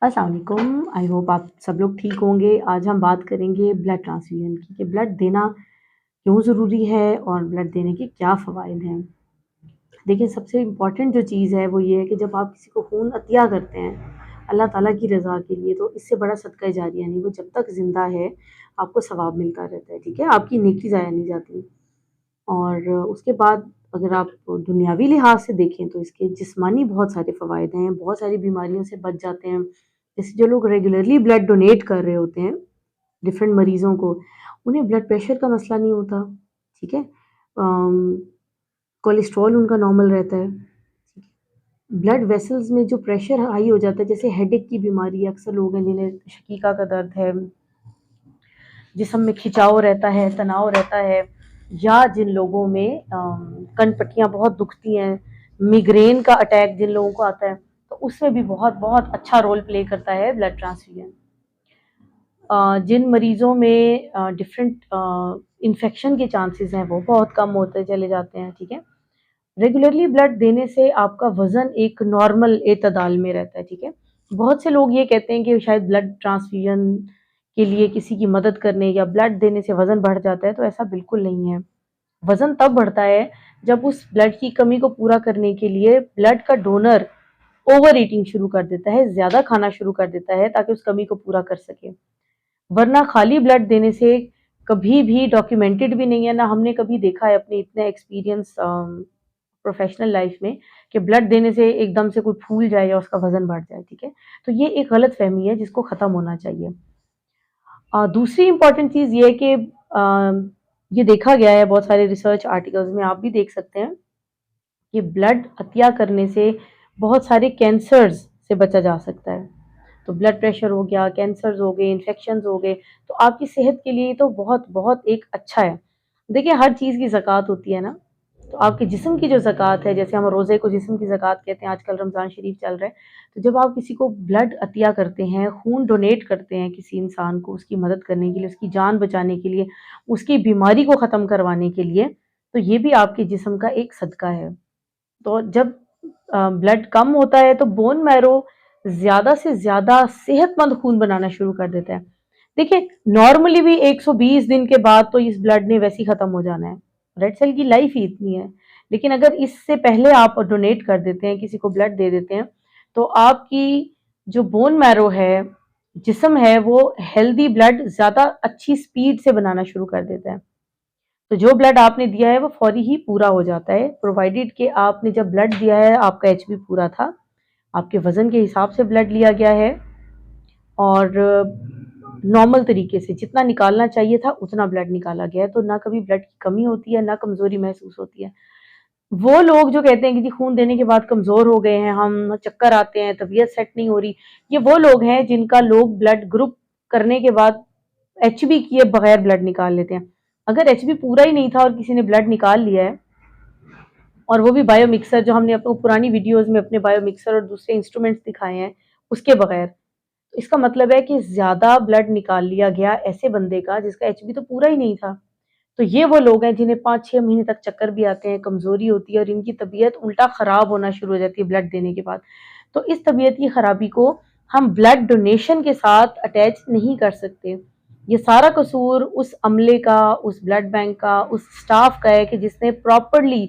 अस्सलाम वालेकुम। I hope आप सब लोग ठीक होंगे। आज हम बात करेंगे ब्लड ट्रांसफ्यूजन की कि ब्लड देना क्यों ज़रूरी है और ब्लड देने के क्या फ़वाइद हैं। देखिए, सबसे इम्पॉर्टेंट जो चीज़ है वो ये है कि जब आप किसी को खून अतिया करते हैं अल्लाह ताला की रज़ा के लिए, तो इससे बड़ा सदका जारिया नहीं। वो जब तक ज़िंदा है आपको सवाब मिलता रहता है, ठीक है? आपकी नेकी ज़ाया नहीं जाती। और उसके बाद अगर आप दुनियावी लिहाज से देखें तो इसके जिस्मानी बहुत सारे फ़वाइद हैं, बहुत सारी बीमारियों से बच जाते हैं। जैसे जो लोग रेगुलरली ब्लड डोनेट कर रहे होते हैं डिफरेंट मरीज़ों को, उन्हें ब्लड प्रेशर का मसला नहीं होता, ठीक है? कोलेस्ट्रॉल उनका नॉर्मल रहता है। ब्लड वेसल्स में जो प्रेशर हाई हो जाता है, जैसे हेडेक की बीमारी, अक्सर लोग हैं जिन्हें शकीका का दर्द है, जिस्म में खिंचाव रहता है, तनाव रहता है, या जिन लोगों में कनपट्टियाँ बहुत दुखती हैं, मिग्रेन का अटैक जिन लोगों को आता है, तो उसमें भी बहुत बहुत अच्छा रोल प्ले करता है ब्लड ट्रांसफ्यूजन। जिन मरीज़ों में डिफरेंट इन्फेक्शन के चांसेस हैं वो बहुत कम होते चले जाते हैं, ठीक है? रेगुलरली ब्लड देने से आपका वज़न एक नॉर्मल एतदाल में रहता है, ठीक है? बहुत से लोग ये कहते हैं कि शायद ब्लड ट्रांसफ्यूजन के लिए किसी की मदद करने या ब्लड देने से वज़न बढ़ जाता है, तो ऐसा बिल्कुल नहीं है। वज़न तब बढ़ता है जब उस ब्लड की कमी को पूरा करने के लिए ब्लड का डोनर ओवर ईटिंग शुरू कर देता है, ज़्यादा खाना शुरू कर देता है ताकि उस कमी को पूरा कर सके। वरना खाली ब्लड देने से कभी भी डॉक्यूमेंटेड भी नहीं है, ना हमने कभी देखा है अपने इतने एक्सपीरियंस प्रोफेशनल लाइफ में कि ब्लड देने से एकदम से कोई फूल जाए या उसका वज़न बढ़ जाए, ठीक है? तो ये एक गलतफ़हमी है जिसको ख़त्म होना चाहिए। दूसरी इम्पॉर्टेंट चीज़ ये है कि ये देखा गया है बहुत सारे रिसर्च आर्टिकल्स में, आप भी देख सकते हैं कि ब्लड अतिया करने से बहुत सारे कैंसर्स से बचा जा सकता है। तो ब्लड प्रेशर हो गया, कैंसर्स हो गए, इन्फेक्शंस हो गए, तो आपकी सेहत के लिए तो बहुत बहुत एक अच्छा है। देखिए, हर चीज़ की ज़कात होती है ना, तो आपके जिस्म की जो ज़कात है, जैसे हम रोज़े को जिस्म की ज़कात कहते हैं, आजकल रमज़ान शरीफ चल रहा है, तो जब आप किसी को ब्लड अतिया करते हैं, खून डोनेट करते हैं किसी इंसान को उसकी मदद करने के लिए, उसकी जान बचाने के लिए, उसकी बीमारी को ख़त्म करवाने के लिए, तो ये भी आपके जिस्म का एक सदका है। तो जब ब्लड कम होता है तो बोन मैरो ज़्यादा से ज़्यादा सेहतमंद खून बनाना शुरू कर देता है। देखिए, नॉर्मली भी 120 दिन के बाद तो इस ब्लड ने वैसे ही ख़त्म हो जाना है। रेड सेल की लाइफ ही इतनी है। लेकिन अगर इससे पहले आप डोनेट कर देते हैं, किसी को ब्लड दे देते हैं, तो आपकी जो बोन मैरो है, जिस्म है, वो हेल्दी ब्लड ज़्यादा अच्छी स्पीड से बनाना शुरू कर देता है। तो जो ब्लड आपने दिया है वो फौरी ही पूरा हो जाता है, प्रोवाइडेड कि आपने जब ब्लड दिया है आपका एचबी पूरा था, आपके वज़न के हिसाब से ब्लड लिया गया है और नॉर्मल तरीके से जितना निकालना चाहिए था उतना ब्लड निकाला गया है, तो ना कभी ब्लड की कमी होती है, ना कमज़ोरी महसूस होती है। वो लोग जो कहते हैं कि जी खून देने के बाद कमज़ोर हो गए हैं हम, चक्कर आते हैं, तबीयत सेट नहीं हो रही, ये वो लोग हैं जिनका लोग ब्लड ग्रुप करने के बाद एचबी किए बगैर ब्लड निकाल लेते हैं। अगर एचबी पूरा ही नहीं था और किसी ने ब्लड निकाल लिया है, और वो भी बायो मिक्सर, जो हमने आपको पुरानी वीडियोज़ में अपने बायो मिक्सर और दूसरे इंस्ट्रूमेंट्स दिखाए हैं, उसके बगैर, तो इसका मतलब है कि ज़्यादा ब्लड निकाल लिया गया ऐसे बंदे का जिसका एचबी तो पूरा ही नहीं था। तो ये वो लोग हैं जिन्हें 5-6 महीने तक चक्कर भी आते हैं, कमज़ोरी होती है और इनकी तबीयत उल्टा ख़राब होना शुरू हो जाती है ब्लड देने के बाद। तो इस तबीयत की ख़राबी को हम ब्लड डोनेशन के साथ अटैच नहीं कर सकते। ये सारा कसूर उस अमले का, उस ब्लड बैंक का, उस स्टाफ का है कि जिसने प्रॉपरली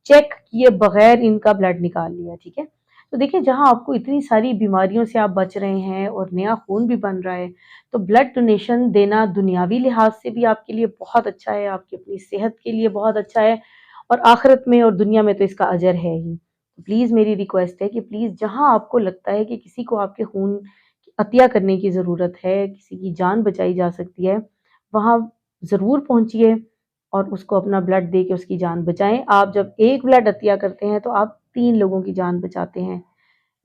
चेक किए बगैर इनका ब्लड निकाल लिया, ठीक है? तो देखिए, जहाँ आपको इतनी सारी बीमारियों से आप बच रहे हैं और नया खून भी बन रहा है, तो ब्लड डोनेशन देना दुनियावी लिहाज से भी आपके लिए बहुत अच्छा है, आपकी अपनी सेहत के लिए बहुत अच्छा है और आखिरत में और दुनिया में तो इसका अजर है ही। प्लीज़ मेरी रिक्वेस्ट है कि प्लीज़ जहाँ आपको लगता है कि किसी को आपके खून की अतिया करने की ज़रूरत है, किसी की जान बचाई जा सकती है, वहाँ ज़रूर पहुँचिए और उसको अपना ब्लड दे के उसकी जान बचाएँ। आप जब एक ब्लड अतिया करते हैं तो आप 3 लोगों की जान बचाते हैं।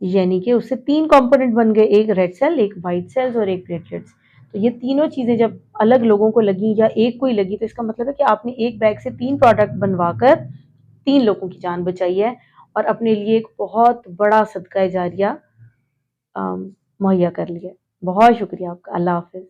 यानी कि उससे 3 कंपोनेंट बन गए, एक रेड सेल, एक व्हाइट सेल्स और एक प्लेटलेट्स। तो ये तीनों चीज़ें जब अलग लोगों को लगी या एक को ही लगी, तो इसका मतलब है कि आपने एक बैग से 3 प्रोडक्ट बनवाकर 3 लोगों की जान बचाई है और अपने लिए एक बहुत बड़ा सदका जारिया मुहैया कर लिया है। बहुत शुक्रिया आपका। अल्लाह हाफ़िज़।